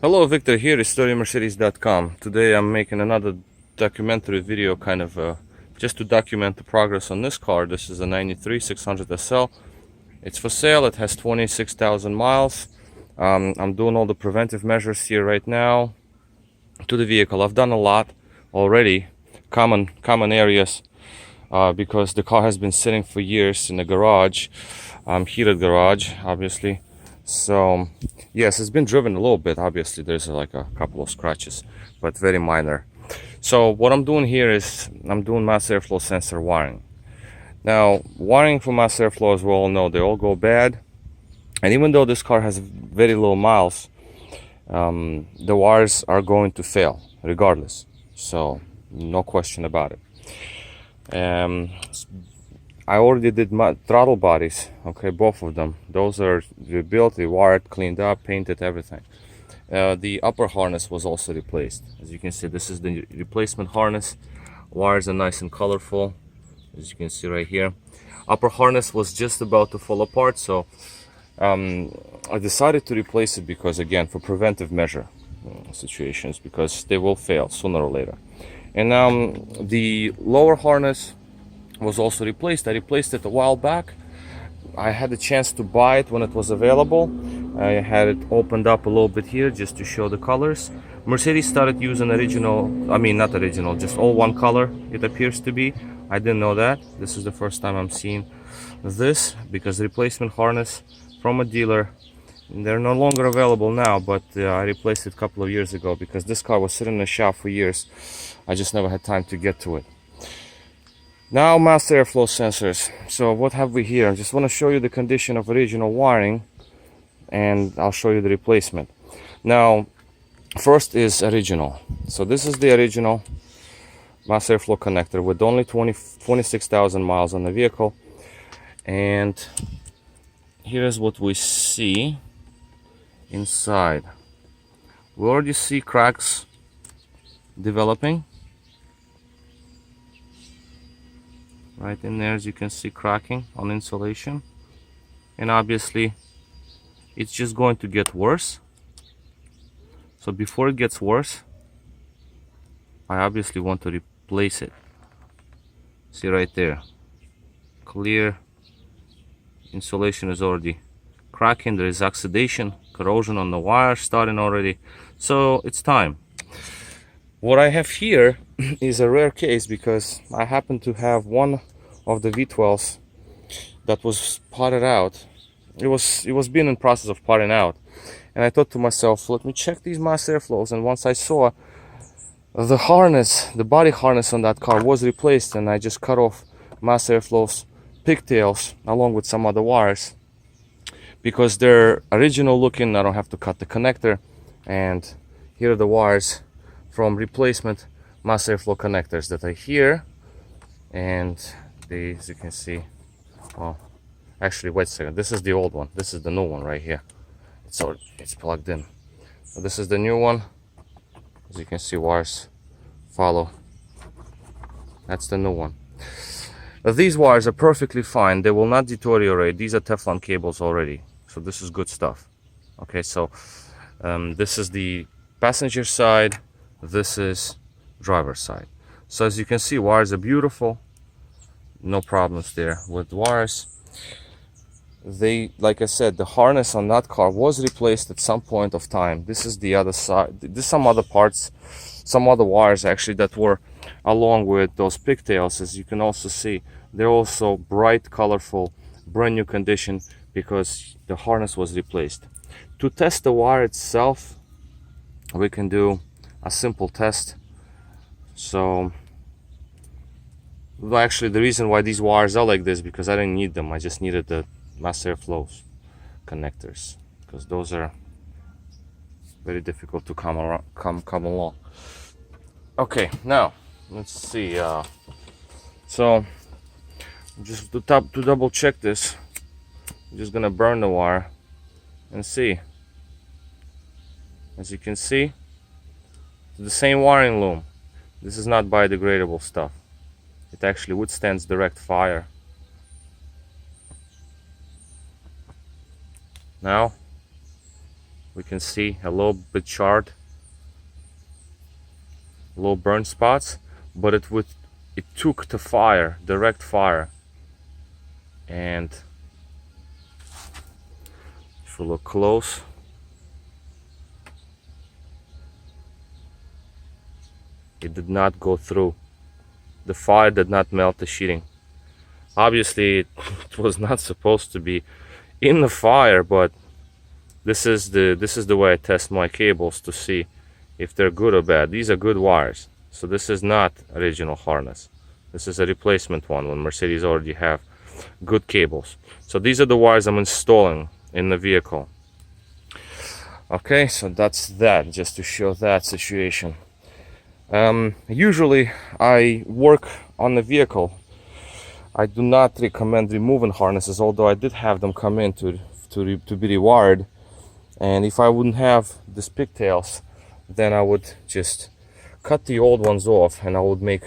Hello, Victor here, StoryMercedes.com. Today I'm making another documentary video, just to document the progress on this car. This is a 93 600 SL. It's for sale. It has 26,000 miles. I'm doing all the preventive measures here right now to the vehicle. I've done a lot already, common areas, because the car has been sitting for years in the garage, heated garage, obviously. So yes, it's been driven a little bit. Obviously there's like a couple of scratches, but very minor. So what I'm doing here is I'm doing mass airflow sensor wiring. Now, wiring for mass airflow, as we all know, they all go bad. And even though this car has very low miles, the wires are going to fail regardless. So no question about it. I already did my throttle bodies, okay, both of them. Those are rebuilt, rewired, cleaned up, painted, everything. The upper harness was also replaced. As you can see, this is the replacement harness. Wires are nice and colorful, as you can see right here. Upper harness was just about to fall apart, so I decided to replace it because, again, for preventive measure situations, because they will fail sooner or later. And the lower harness was also replaced. I replaced it a while back. I had the chance to buy it when it was available. I had it opened up a little bit here just to show the colors. Mercedes started using not original, just all one color, it appears to be. I didn't know that. This is the first time I'm seeing this, because replacement harness from a dealer, they're no longer available now, but I replaced it a couple of years ago because this car was sitting in the shop for years. I just never had time to get to it. Now, mass airflow sensors. So what have we here? I just want to show you the condition of original wiring, and I'll show you the replacement. Now, first is original. So this is the original mass airflow connector with only 26,000 miles on the vehicle. And here's what we see inside. We already see cracks developing. Right in there, as you can see, cracking on insulation, and obviously it's just going to get worse. So before it gets worse, I obviously want to replace it. See right there, clear insulation is already cracking. There is oxidation, corrosion on the wire starting already, so it's time. What I have here is a rare case, because I happen to have one of the V12s that was potted out. It was being in process of potting out, and I thought to myself, let me check these mass airflows. And once I saw the harness, the body harness on that car was replaced, and I just cut off mass airflows pigtails along with some other wires, because they're original looking. I don't have to cut the connector, and here are the wires from replacement mass airflow connectors that are here. And these, as you can see, well, actually, wait a second, this is the old one, this is the new one right here. It's plugged in. So this is the new one. As you can see, wires follow. That's the new one. These wires are perfectly fine. They will not deteriorate. These are Teflon cables already, so this is good stuff. Okay, so this is the passenger side, this is driver's side. So as you can see, wires are beautiful, no problems there with wires. They, like I said, the harness on that car was replaced at some point of time. This is the other side. There's some other parts, some other wires actually that were along with those pigtails. As you can also see, they're also bright, colorful, brand new condition, because the harness was replaced. To test the wire itself, we can do a simple test. So actually, the reason why these wires are like this, because I didn't need them. I just needed the mass airflow connectors, because those are very difficult to come along. Okay, now let's see. So just to double check this, I'm just gonna burn the wire and see. As you can see, the same wiring loom. This is not biodegradable stuff. It actually withstands direct fire. Now we can see a little bit charred, low burn spots, but it took to fire, direct fire. And if we look close, it did not go through. The fire did not melt the sheeting. Obviously it was not supposed to be in the fire, but this is the way I test my cables to see if they're good or bad. These are good wires, so this is not original harness. This is a replacement one when Mercedes already have good cables. So these are the wires I'm installing in the vehicle. Okay, so that's that, just to show that situation. Usually I work on the vehicle. I do not recommend removing harnesses, although I did have them come in to be rewired. And if I wouldn't have these pigtails, then I would just cut the old ones off and I would make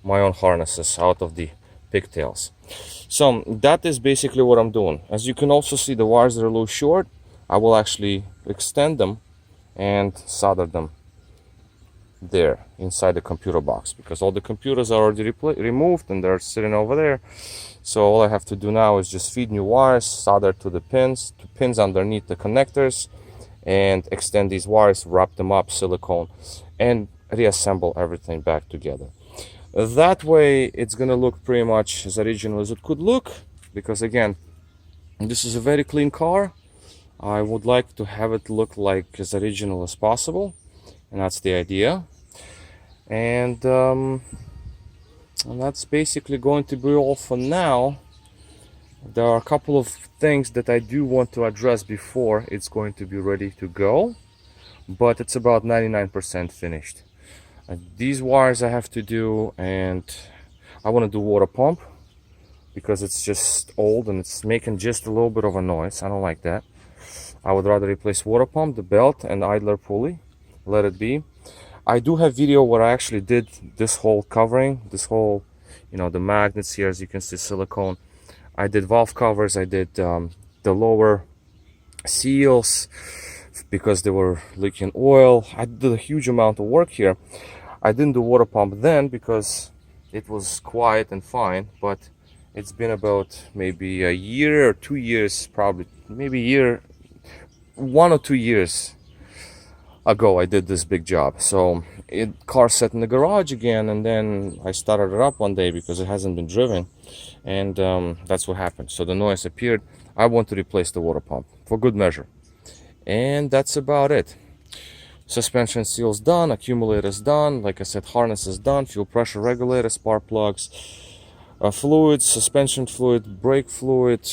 my own harnesses out of the pigtails. So that is basically what I'm doing. As you can also see, the wires are a little short. I will actually extend them and solder them there inside the computer box, because all the computers are already removed and they're sitting over there. So all I have to do now is just feed new wires, solder to the pins underneath the connectors, and extend these wires, wrap them up silicone, and reassemble everything back together. That way it's gonna look pretty much as original as it could look, because again, this is a very clean car. I would like to have it look like as original as possible, and that's the idea. And that's basically going to be all for now. There are a couple of things that I do want to address before it's going to be ready to go, but it's about 99% finished. These wires I have to do, and I want to do water pump because it's just old and it's making just a little bit of a noise. I don't like that. I would rather replace water pump, the belt, and idler pulley. Let it be. I do have video where I actually did this whole covering, this whole, the magnets here, as you can see, silicone. I did valve covers, I did the lower seals because they were leaking oil. I did a huge amount of work here. I didn't do water pump then because it was quiet and fine, but it's been about maybe a year or 2 years, probably maybe 1 or 2 years ago I did this big job. So car sat in the garage again, and then I started it up one day because it hasn't been driven, and that's what happened. So the noise appeared. I want to replace the water pump for good measure, and that's about it. Suspension seals done, accumulators done, like I said, harness is done, fuel pressure regulator, spark plugs, fluids, suspension fluid, brake fluid,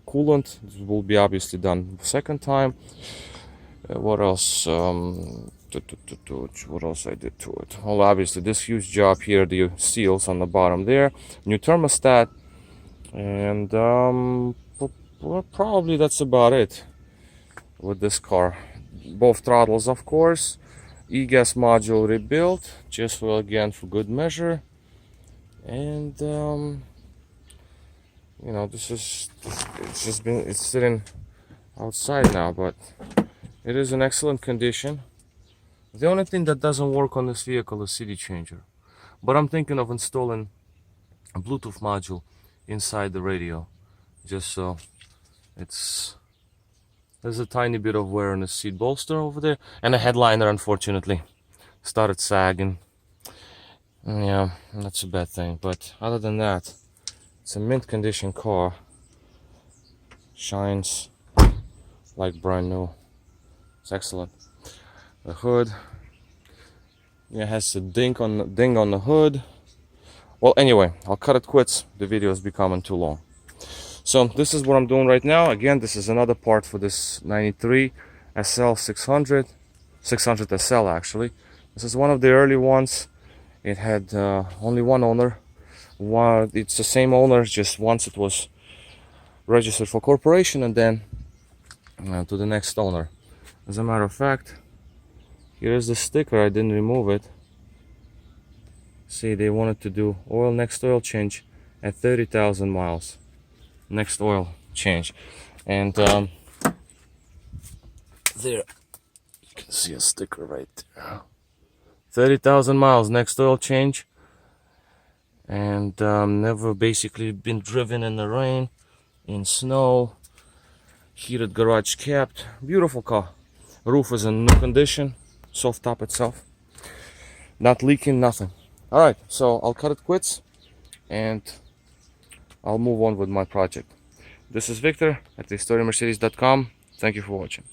coolant will be obviously done second time. What else? What else I did to it? Well, obviously this huge job here, the seals on the bottom there, new thermostat, and probably that's about it with this car. Both throttles, of course, e-gas module rebuilt, just again for good measure, and it's sitting outside now, but it is in excellent condition. The only thing that doesn't work on this vehicle is CD changer, but I'm thinking of installing a Bluetooth module inside the radio, just so there's a tiny bit of wear on the seat bolster over there, and the headliner unfortunately started sagging. Yeah, that's a bad thing, but other than that, it's a mint condition car. Shines like brand new. It's excellent. The hood, it has a ding on the hood. Well, anyway, I'll cut it quits. The video is becoming too long. So this is what I'm doing right now. Again, this is another part for this 93 SL 600 SL actually. This is one of the early ones. It had only one owner. It's the same owner, just once it was registered for corporation and then to the next owner. As a matter of fact, here is the sticker. I didn't remove it. See, they wanted to do next oil change at 30,000 miles. Next oil change, and there See a sticker right there. 30,000 miles, next oil change. And never basically been driven in the rain, in snow. Heated garage capped. Beautiful car. Roof is in new condition. Soft top itself. Not leaking, nothing. Alright, so I'll cut it quits and I'll move on with my project. This is Victor at RestoreMercedes.com. Thank you for watching.